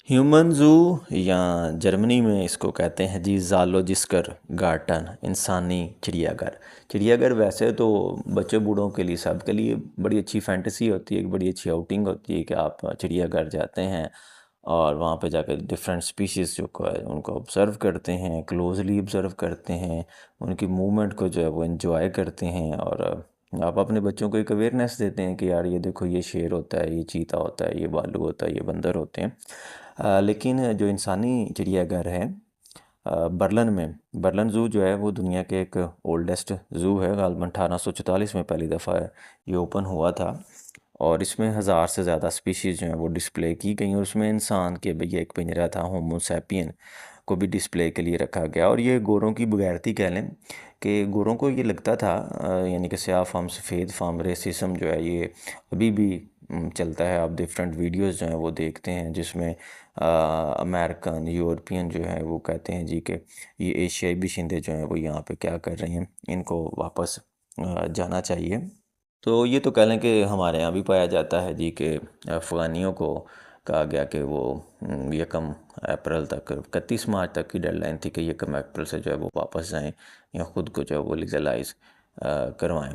Human zoo या Germany में इसको कहते हैं जी ज़ूलॉजिकल गार्डन, इंसानी चिड़ियाघर। चिड़ियाघर वैसे तो बच्चे बूढ़ों के लिए सबके लिए बड़ी अच्छी फैंटेसी होती है, एक बड़ी अच्छी आउटिंग होती है कि आप चिड़ियाघर जाते हैं और वहाँ पे जाकर डिफरेंट स्पीशीज़ जो को है उनको ऑब्ज़र्व करते हैं, क्लोजली ऑब्ज़र्व करते हैं, उनकी मूवमेंट को जो है वो एंजॉय करते हैं और आप अपने बच्चों को एक अवेयरनेस देते हैं कि यार ये देखो ये शेर होता है, ये चीता होता है, ये भालू होता है, ये बंदर होते हैं। लेकिन जो इंसानी चिड़ियाघर है बर्लिन में, बर्लिन ज़ू जो है वो दुनिया के एक ओल्डेस्ट ज़ू है। गालबन 1844 में पहली दफ़ा ये ओपन हुआ था और इसमें हज़ार से ज़्यादा स्पीशीज़ जो हैं वो डिस्प्ले की गई और उसमें इंसान के भैया एक पिंजरा था होमो सैपियन को भी डिस्प्ले के लिए रखा गया। और ये गोरों की बगैरती कह लें कि गोरों को ये लगता था यानी कि स्याह फार्म सफ़ेद फार्म रेसिज्म जो है ये अभी भी चलता है। आप डिफरेंट वीडियोस जो हैं वो देखते हैं जिसमें अमेरिकन यूरोपियन जो है वो कहते हैं जी कि ये एशियाई बाशिंदे जो हैं वो यहाँ पे क्या कर रहे हैं, इनको वापस जाना चाहिए। तो ये तो कह लें कि हमारे यहाँ भी पाया जाता है जी कि अफ़गानियों को कहा गया कि वो यकम अप्रैल तक 31 मार्च तक की डेडलाइन थी कि यकम अप्रैल से जो है वो वापस जाएं या ख़ुद को जो है वो लीगलाइज करवाएं।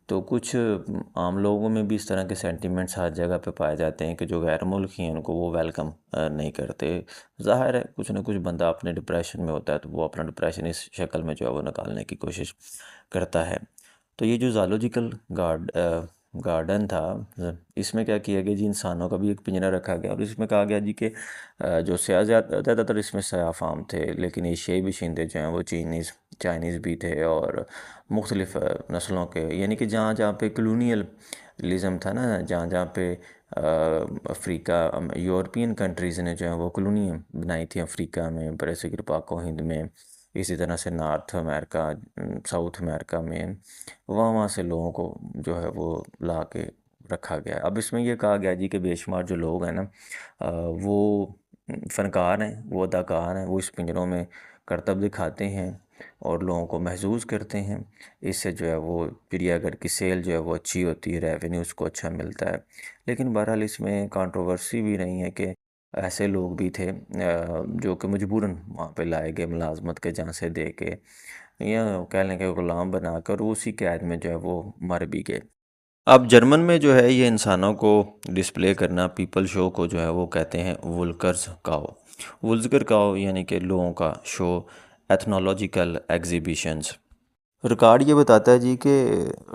तो कुछ आम लोगों में भी इस तरह के सेंटिमेंट्स हर जगह पे पाए जाते हैं कि जो गैर मुल्की हैं उनको वो वेलकम नहीं करते। ज़ाहिर है कुछ ना कुछ बंदा अपने डिप्रेशन में होता है तो वो अपना डिप्रेशन इस शक्ल में जो है वो निकालने की कोशिश करता है। तो ये जो ज़ूलॉजिकल गार्डन था इसमें क्या किया गया जी, इंसानों का भी एक पिंजरा रखा गया और इसमें कहा गया जी कि जो ज़्यादातर इसमें स्याह फार्म थे, लेकिन एशियाई बाशिंदे जो हैं वो चाइनीज़ भी थे और मुख्तलिफ़ नस्लों के, यानी कि जहाँ जहाँ पे कॉलोनियलिज़म था ना, जहाँ जहाँ पे अफ्रीका यूरोपियन कंट्रीज़ ने जो है वो कॉलोनी बनाई थी अफ्रीका में, बरसगीर पाक व हिंद में, इसी तरह से नॉर्थ अमेरिका, साउथ अमेरिका में, वहाँ वहाँ से लोगों को जो है वो ला के रखा गया। अब इसमें ये कहा गया जी कि बेशुमार जो लोग हैं ना वो फ़नकार हैं, वो अदाकार हैं, वो इस पिंजरों में करतब दिखाते हैं और लोगों को महसूस करते हैं। इससे जो है वो चिड़ियाघर की सेल जो है वो अच्छी होती है, रेवेन्यू उसको अच्छा मिलता है। लेकिन बहरहाल इसमें कंट्रोवर्सी भी रही है कि ऐसे लोग भी थे जो कि मजबूरन वहाँ पे लाए गए मुलाजमत के झांसे दे के या कह लें कि गुलाम बनाकर उसी कैद में जो है वो मर भी गए। अब जर्मन में जो है ये इंसानों को डिस्प्ले करना, पीपल शो को जो है वो कहते हैं वुल्कर्स काओ। वुल्कर काओ यानी कि लोगों का शो, एथनोलॉजिकल एग्जीबिशंस। रिकॉर्ड ये बताता है जी कि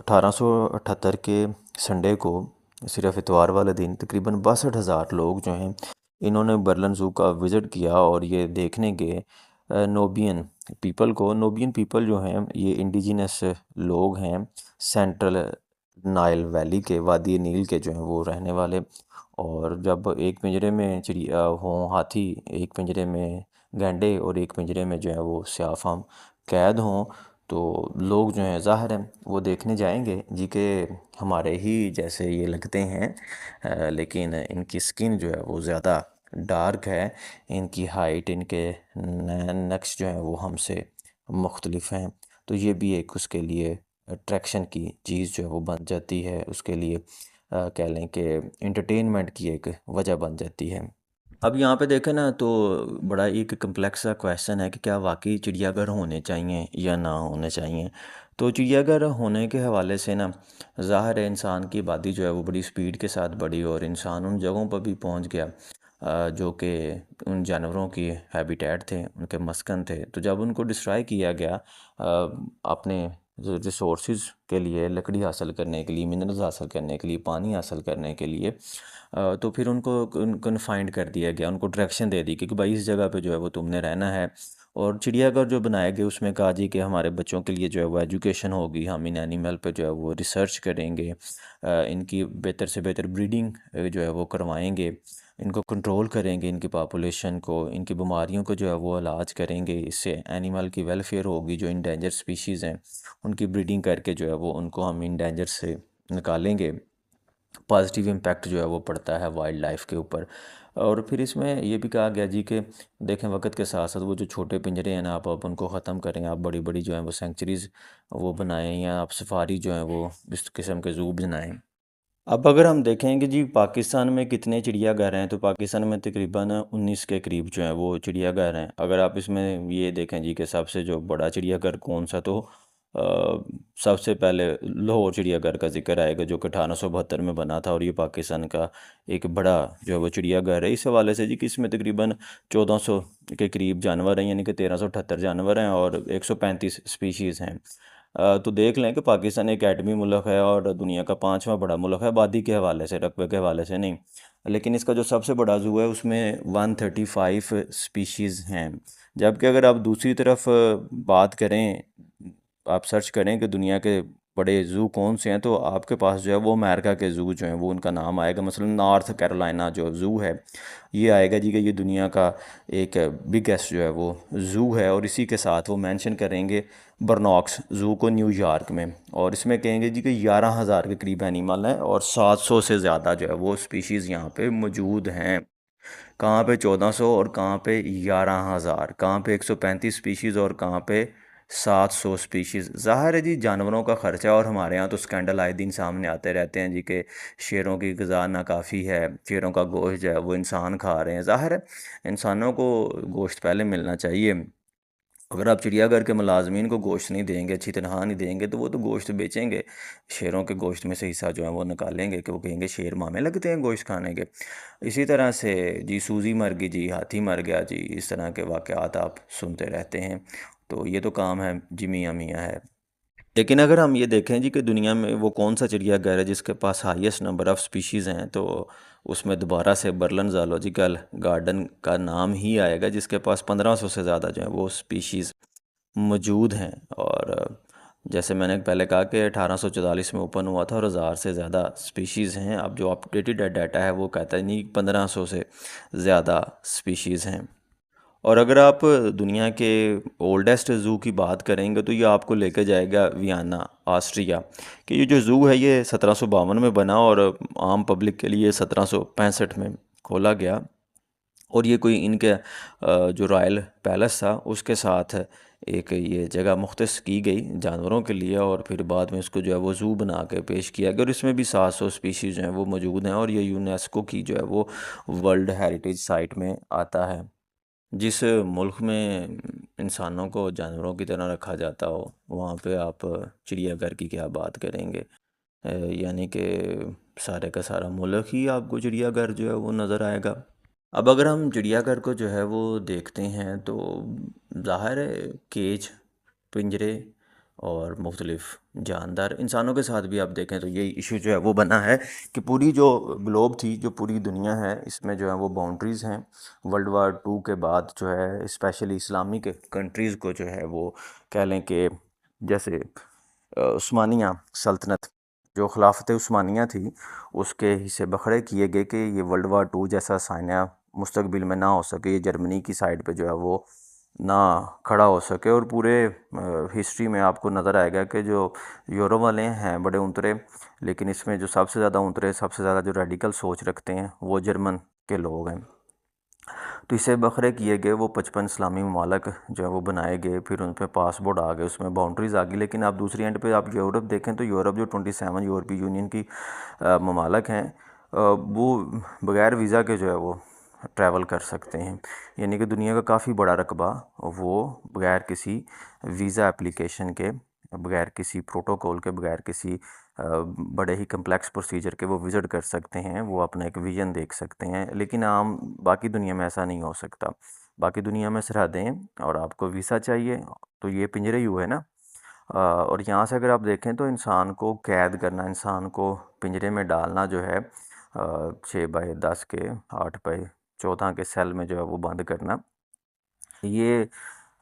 1878 के संडे को, सिर्फ इतवार वाले दिन, तकरीबन 62,000 लोग जो हैं इन्होंने बर्लिन ज़ू का विज़िट किया और ये देखने गए नोबियन नोबियन पीपल जो हैं ये इंडिजिनस लोग हैं, सेंट्रल नाइल वैली के, वादी नील के जो हैं वो रहने वाले। और जब एक पिंजरे में चिड़िया हों हाथी, एक पिंजरे में गैंडे और एक पिंजरे में जो है वो स्याफाम कैद हों, तो लोग जो हैं ज़ाहिर है वो देखने जाएंगे जी के हमारे ही जैसे ये लगते हैं। लेकिन इनकी स्किन जो है वो ज़्यादा डार्क है, इनकी हाइट, इनके नक्श जो है वो हमसे मुख्तलिफ हैं। तो ये भी एक उसके लिए अट्रैक्शन की चीज़ जो है वो बन जाती है, उसके लिए कह लें कि एंटरटेनमेंट की एक वजह बन जाती है। अब यहाँ पे देखें ना तो बड़ा एक कम्प्लेक्स सा क्वेश्चन है कि क्या वाकई चिड़ियाघर होने चाहिए या ना होने चाहिए। तो चिड़ियाघर होने के हवाले से ना ज़ाहिर है इंसान की आबादी जो है वो बड़ी स्पीड के साथ बढ़ी और इंसान उन जगहों पर भी पहुँच गया जो कि उन जानवरों की हैबिटेट थे, उनके मस्कन थे। तो जब उनको डिस्ट्रॉय किया गया अपने रिसोर्सेज के लिए, लकड़ी हासिल करने के लिए, मिनरल्स हासिल करने के लिए, पानी हासिल करने के लिए, तो फिर उनको कन्फाइंड कर दिया गया, उनको डायरेक्शन दे दी कि भाई इस जगह पे जो है वो तुमने रहना है। और चिड़ियाघर जो बनाया गया उसमें कहा जी कि हमारे बच्चों के लिए जो है वो एजुकेशन होगी, हम इन एनिमल पे जो है वो रिसर्च करेंगे, इनकी बेहतर से बेहतर ब्रीडिंग जो है वो करवाएंगे, इनको कंट्रोल करेंगे, इनकी पॉपुलेशन को, इनकी बीमारियों को जो है वो इलाज करेंगे। इससे एनिमल की वेलफेयर होगी, जो इंडेंजर स्पीशीज़ हैं उनकी ब्रीडिंग करके जो है वो उनको हम इंडेंजर से निकालेंगे। पॉजिटिव इम्पैक्ट जो है वो पड़ता है वाइल्ड लाइफ के ऊपर। और फिर इसमें ये भी कहा गया जी कि देखें वक्त के साथ साथ वो जो छोटे पिंजरे हैं ना आप उनको ख़त्म करें, आप बड़ी बड़ी जो है वो सेंचुरीज़ वो बनाएं या आप सफारी जो है वो इस किस्म के ज़ू बनाएं। अब अगर हम देखें कि जी पाकिस्तान में कितने चिड़ियाघर हैं, तो पाकिस्तान में तकरीबन 19 के करीब जो हैं वो चिड़ियाघर हैं। अगर आप इसमें ये देखें जी कि सबसे जो बड़ा चिड़ियाघर कौन सा, तो सबसे पहले लाहौर चिड़ियाघर का जिक्र आएगा, जो कि 1872 में बना था, और ये पाकिस्तान का एक बड़ा जो है वो चिड़ियाघर है। इस हवाले से जी कि इसमें तकरीबन 1400 के करीब जानवर हैं, यानी कि 1378 जानवर हैं और 135 स्पीशीज़ हैं। तो देख लें कि पाकिस्तान एक एटमी मुल्क है और दुनिया का पांचवा बड़ा मुल्क है, आबादी के हवाले से, रकबे के हवाले से नहीं। लेकिन इसका जो सबसे बड़ा ज़ू है उसमें 135 स्पीशीज़ हैं। जबकि अगर आप दूसरी तरफ बात करें, आप सर्च करें कि दुनिया के बड़े ज़ू कौन से हैं, तो आपके पास जो है वो अमेरिका के ज़ू जो हैं वो उनका नाम आएगा। मसलन नॉर्थ कैरोलिना जो ज़ू है, ये आएगा जी कि ये दुनिया का एक बिगेस्ट जो है वो ज़ू है। और इसी के साथ वो मेंशन करेंगे बर्नॉक्स ज़ू को न्यूयॉर्क में, और इसमें कहेंगे जी कि 11,000 के करीब एनिमल हैं और 700 से ज़्यादा जो है वो स्पीशीज़ यहाँ पे मौजूद हैं। कहाँ पे 1400 और कहाँ पे 11,000, कहाँ पे 135 स्पीशीज़ और कहाँ पे 700 स्पीशीज़। ज़ाहिर है जी जानवरों का ख़र्चा, और हमारे यहाँ तो स्कैंडल आए दिन सामने आते रहते हैं जी कि शेरों की ग़िज़ा नाकाफ़ी है, शेरों का गोश्त जो है वो इंसान खा रहे हैं। ज़ाहिर है इंसानों को गोश्त पहले मिलना चाहिए। अगर आप चिड़ियाघर के मुलाजमीन को गोश्त नहीं देंगे, अच्छी तनख्वाह नहीं देंगे, तो वो तो गोश्त बेचेंगे, शेरों के गोश्त में से हिस्सा जो है वो निकालेंगे, कि वो कहेंगे शेर मामे लगते हैं गोश्त खाने के। इसी तरह से जी सूजी मर गई जी, हाथी मर गया जी, इस तरह के वाक़यात आप सुनते रहते हैं। तो ये तो काम है जी मियाँ मियाँ है। लेकिन अगर हम ये देखें जी कि दुनिया में वो कौन सा चिड़ियाघर है जिसके पास हाईएस्ट नंबर ऑफ़ स्पीशीज़ हैं, तो उसमें दोबारा से बर्लन ज़ूलॉजिकल गार्डन का नाम ही आएगा, जिसके पास 1500 से ज़्यादा जो है वो स्पीशीज़ मौजूद हैं। और जैसे मैंने पहले कहा कि 1844 में ओपन हुआ था और 1000 से ज़्यादा स्पीशीज़ हैं। अब जो अपडेटेड डाटा है वो कहता है नहीं, 1500 से ज़्यादा स्पीशीज़ हैं। और अगर आप दुनिया के ओल्डेस्ट ज़ू की बात करेंगे, तो ये आपको लेके जाएगा वियना, ऑस्ट्रिया। कि ये जो ज़ू है ये 1752 में बना और आम पब्लिक के लिए 1765 में खोला गया। और ये कोई इनके जो रॉयल पैलेस था उसके साथ एक ये जगह मुख्तस की गई जानवरों के लिए, और फिर बाद में इसको जो है वो ज़ू बना के पेश किया गया। और इसमें भी 700 स्पीशीज़ जो हैं वो मौजूद हैं, और ये यूनेस्को की जो है वो वर्ल्ड हेरिटेज साइट में आता है। जिस मुल्क में इंसानों को जानवरों की तरह रखा जाता हो, वहाँ पे आप चिड़ियाघर की क्या बात करेंगे। यानी कि सारे का सारा मुल्क ही आपको चिड़ियाघर जो है वो नज़र आएगा। अब अगर हम चिड़ियाघर को जो है वो देखते हैं, तो ज़ाहिर है केज, पिंजरे और मुख्तलिफ़ जानदार इंसानों के साथ भी आप देखें तो ये इशू जो है वो बना है कि पूरी जो ग्लोब थी, जो पूरी दुनिया है, इसमें जो है वो बाउंड्रीज़ हैं। वर्ल्ड वार 2 के बाद जो है स्पेशली इस्लामिक कंट्रीज़ को जो है वो कह लें कि जैसे उस्मानिया सल्तनत, जो खिलाफत उस्मानिया थी, उसके हिस्से बखरे किए गए कि ये वर्ल्ड वार 2 जैसा साइना मुस्तकबिल में ना हो सके, ये जर्मनी की साइड पे जो है वो ना खड़ा हो सके। और पूरे हिस्ट्री में आपको नज़र आएगा कि जो यूरोप वाले हैं बड़े उतरे, लेकिन इसमें जो सबसे ज़्यादा उतरे, सबसे ज़्यादा जो रेडिकल सोच रखते हैं, वो जर्मन के लोग हैं। तो इसे बखरे किए गए वो 55 इस्लामी ममालक जो है वो बनाए गए, फिर उन पर पासपोर्ट आ गए, उसमें बाउंड्रीज़ आ गई। लेकिन आप दूसरी एंड पे आप यूरोप देखें, तो यूरोप जो 27 यूरोपीय यूनियन की ममालक हैं, वो बग़ैर वीज़ा के जो है वो ट्रैवल कर सकते हैं। यानी कि दुनिया का काफ़ी बड़ा रकबा वो बग़ैर किसी वीज़ा एप्लीकेशन के, बग़ैर किसी प्रोटोकॉल के, बग़ैर किसी बड़े ही कम्प्लेक्स प्रोसीजर के वो विज़िट कर सकते हैं, वो अपना एक विज़न देख सकते हैं। लेकिन आम बाकी दुनिया में ऐसा नहीं हो सकता। बाकी दुनिया में सरहदें और आपको वीज़ा चाहिए, तो ये पिंजरे ही हुए ना। और यहाँ से अगर आप देखें तो इंसान को कैद करना, इंसान को पिंजरे में डालना जो है 6 बाई 10 के, 8 बाई 14 के सेल में जो है वो बंद करना, ये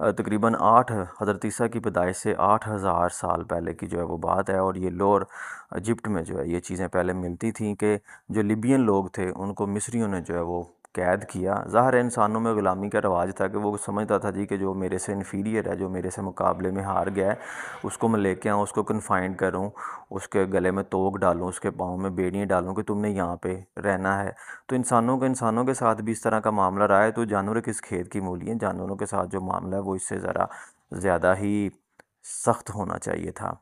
तकरीबन 8 हज़रत ईसा की पैदाइश से 8,000 साल पहले की जो है वो बात है। और ये लोअर इजिप्ट में जो है ये चीज़ें पहले मिलती थी कि जो लिबियन लोग थे उनको मिस्रियों ने जो है वो कैद किया। ज़ाहिर है इंसानों में ग़ुलामी का रवाज था कि वो समझता था जी कि जो मेरे से इन्फीरियर है, जो मेरे से मुकाबले में हार गया है, उसको मैं लेके आऊँ, उसको कन्फाइंड करूँ, उसके गले में तोक डालूँ, उसके पाँव में बेड़ियाँ डालूँ कि तुमने यहाँ पे रहना है। तो इंसानों के साथ भी इस तरह का मामला रहा है, तो जानवर किस खेत की मूली हैं। जानवरों के साथ जो मामला है वो इससे ज़रा ज़्यादा ही सख्त होना चाहिए था।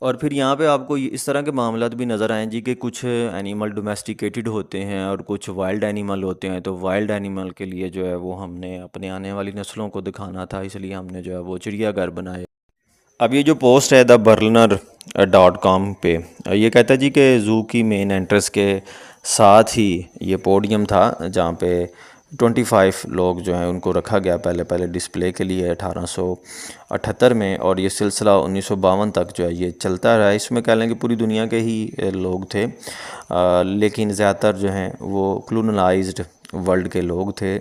और फिर यहाँ पे आपको इस तरह के मामलात भी नज़र आएँ जी कि कुछ एनिमल डोमेस्टिकेटेड होते हैं और कुछ वाइल्ड एनिमल होते हैं। तो वाइल्ड एनिमल के लिए जो है वो हमने अपने आने वाली नस्लों को दिखाना था, इसलिए हमने जो है वो चिड़ियाघर बनाए। अब ये जो पोस्ट है theBurner.com पे, ये कहता है जी कि ज़ू की मेन एंट्रेंस के साथ ही ये पोडियम था जहाँ पे 25 लोग जो हैं उनको रखा गया पहले पहले डिस्प्ले के लिए 1878 में, और ये सिलसिला 1952 तक जो है ये चलता रहा। इसमें कह लें कि पूरी दुनिया के ही लोग थे, लेकिन ज़्यादातर जो हैं वो कॉलोनाइज्ड वर्ल्ड के लोग थे।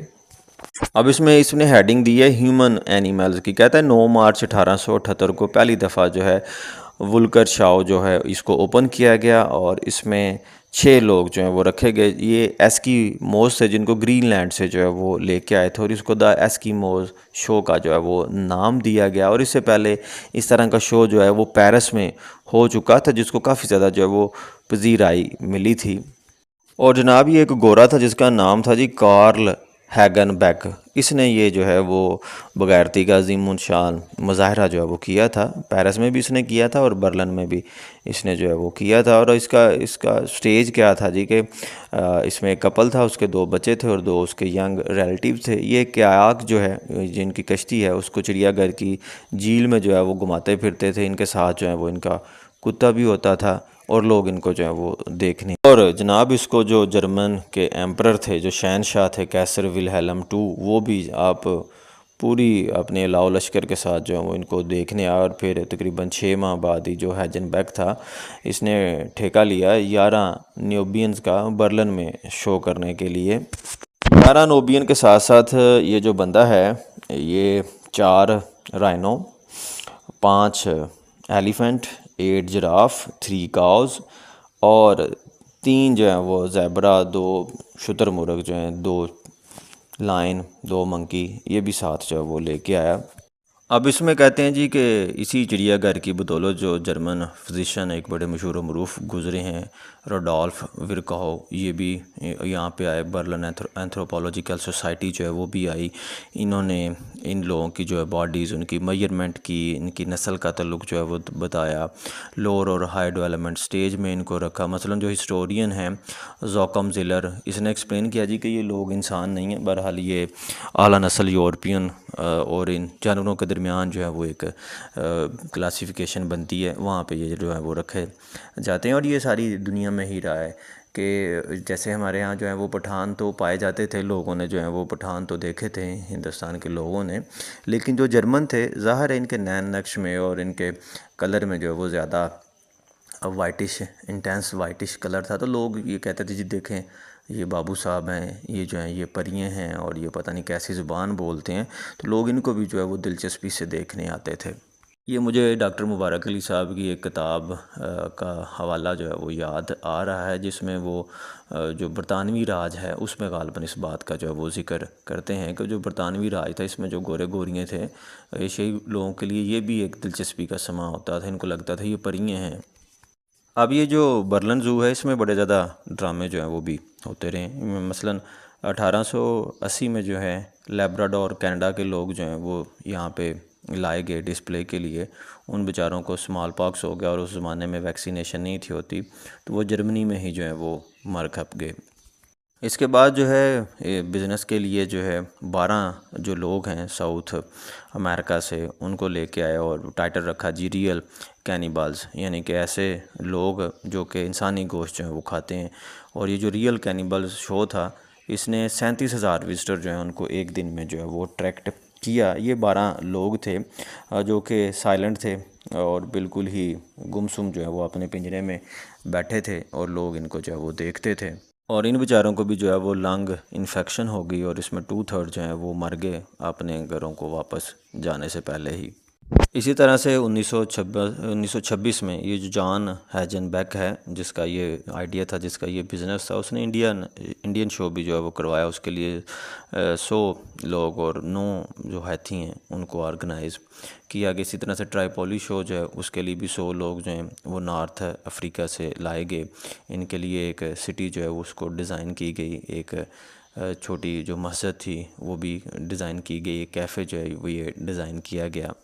अब इसमें इसने हेडिंग दी है ह्यूमन एनिमल्स की। कहता है 9 मार्च 1878 को पहली दफ़ा जो है वुल्कर शाओ जो है इसको ओपन किया गया, और इसमें 6 लोग जो हैं वो रखे गए। ये एस्कीमोज थे जिनको ग्रीनलैंड से जो है वो लेके आए थे, और इसको द एस्कीमोज शो का जो है वो नाम दिया गया। और इससे पहले इस तरह का शो जो है वो पेरिस में हो चुका था, जिसको काफ़ी ज़्यादा जो है वो पजीराई मिली थी। और जनाब ये एक गोरा था जिसका नाम था जी कार्ल हैगनबैक। इसने ये जो है वो बगैरती का अजीम शान मुजाहरा जो है वो किया था। पेरिस में भी इसने किया था और बर्लिन में भी इसने जो है वो किया था। और इसका इसका स्टेज क्या था जी कि इसमें एक कपल था, उसके 2 बच्चे थे और 2 उसके यंग रिलेटिव थे। ये कयाक जो है जिनकी कश्ती है उसको चिड़ियाघर की झील में जो है वो घुमाते फिरते थे। इनके साथ जो है वो इनका कुत्ता भी होता था, और लोग इनको जो है वो देखने। और जनाब इसको जो जर्मन के एम्परर थे, जो शहनशाह थे कैसर विलहेलम II, वो भी आप पूरी अपने लाओ लश्कर के साथ जो है वो इनको देखने आया। और फिर तकरीबन 6 माह बाद ही जो हैजनबैक था इसने ठेका लिया 11 न्यूबियंस का बर्लिन में शो करने के लिए। 11 नोबियन के साथ साथ ये जो बंदा है ये 4 राइनो, 5 एलिफेंट, 8 जिराफ, 3 काउज, और 3 जो हैं वो ज़ेबरा, 2 शुतुरमुर्ग जो हैं, 2 लायन, 2 मंकी, ये भी साथ जो है वो लेके आया। अब इसमें कहते हैं जी कि इसी चिड़ियाघर की बदौलत जो जर्मन फिजिशियन एक बड़े मशहूर मरूफ गुज़रे हैं रोडोल्फ विरकाहो, ये भी यहाँ पे आए। बर्लिन एंथ्रोपोलॉजिकल सोसाइटी जो है वो भी आई। इन्होंने इन लोगों की जो है बॉडीज़, उनकी मेजरमेंट की, इनकी नस्ल का ताल्लुक जो है वो बताया। लोअर और हाई डेवलपमेंट स्टेज में इनको रखा। मसलन जो हिस्टोरियन हैं जोकम ज़िलर, इसने एक्सप्लेन किया जी कि ये लोग इंसान नहीं हैं, बहरहाल ये आला नस्ल यूरोपियन और इन जानवरों के दरमियान जो है वो एक क्लासिफिकेशन बनती है, वहाँ पे ये जो है वो रखे जाते हैं। और ये सारी दुनिया में ही रहा है कि जैसे हमारे यहाँ जो है वो पठान तो पाए जाते थे, लोगों ने जो है वो पठान तो देखे थे हिंदुस्तान के लोगों ने, लेकिन जो जर्मन थे ज़ाहिर है इनके नैन नक्श में और इनके कलर में जो है वो ज़्यादा वाइटिश, इंटेंस वाइटिश कलर था। तो लोग ये कहते थे जी देखें ये बाबू साहब हैं, ये जो हैं ये परियां हैं और ये पता नहीं कैसी ज़ुबान बोलते हैं। तो लोग इनको भी जो है वो दिलचस्पी से देखने आते थे। ये मुझे डॉक्टर मुबारक अली साहब की एक किताब का हवाला जो है वो याद आ रहा है, जिसमें वो जो बरतानवी राज है उसमें ग़ालिबन इस बात का जो है वो ज़िक्र करते हैं कि जो बरतानवी राज था इसमें जो गोरे गोरियाँ थे, एशियाई लोगों के लिए ये भी एक दिलचस्पी का समा होता था। इनको लगता था ये परियां हैं। अब ये जो बर्लिन ज़ू है इसमें बड़े ज़्यादा ड्रामे जो हैं वो भी होते रहे। मसलन 1880 में जो है लेब्राडोर कनाडा के लोग जो हैं वो यहाँ पे लाए गए डिस्प्ले के लिए। उन बेचारों को स्मॉल पॉक्स हो गया और उस ज़माने में वैक्सीनेशन नहीं थी होती, तो वो जर्मनी में ही जो है वो मर खप गए। इसके बाद जो है बिज़नेस के लिए जो है 12 जो लोग हैं साउथ अमेरिका से उनको लेके आए और टाइटल रखा जी रियल कैनिबल्स, यानी कि ऐसे लोग जो कि इंसानी गोश्त जो है वो खाते हैं। और ये जो रियल कैनिबल्स शो था इसने 37,000 विजिटर जो हैं उनको एक दिन में जो है वो अट्रैक्ट किया। ये 12 लोग थे जो कि साइलेंट थे और बिल्कुल ही गुमसुम जो है वो अपने पिंजरे में बैठे थे, और लोग इनको जो है वो देखते थे। और इन बेचारों को भी जो है वो लंग इन्फेक्शन हो गई और इसमें 2/3 जो है वो मर गए अपने घरों को वापस जाने से पहले ही। इसी तरह से 1926 में ये जो जॉन हैजनबैक है जिसका ये आइडिया था, जिसका ये बिज़नेस था, उसने इंडियन शो भी जो है वो करवाया। उसके लिए 100 लोग और 9 जो हैथी हैं उनको ऑर्गेनाइज़ किया गया। इसी तरह से ट्राईपोली शो जो है उसके लिए भी 100 लोग जो हैं वो नॉर्थ अफ्रीका से लाए गए। इनके लिए एक सिटी जो है उसको डिज़ाइन की गई, एक छोटी जो मस्जिद थी वो भी डिज़ाइन की गई, एक कैफ़े जो है वो ये डिज़ाइन किया गया।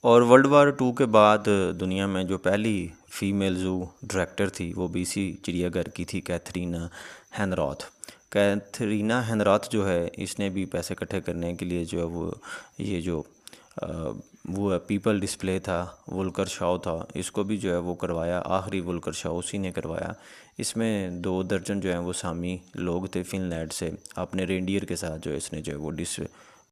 और वर्ल्ड वार टू के बाद दुनिया में जो पहली फीमेल जू डायरेक्टर थी वो भी इसी चिड़ियाघर की थी, कैथरीना हेनरॉथ। कैथरीना हेनरॉथ जो है इसने भी पैसे इकट्ठे करने के लिए जो है वो ये जो वो पीपल डिस्प्ले था, वुल्कर शो था, इसको भी जो है वो करवाया। आखिरी वुल्कर शो उसी ने करवाया। इसमें 2 दर्जन जो है वो सामी लोग थे फिनलैंड से, अपने रेंडियर के साथ जो है इसने जो है वो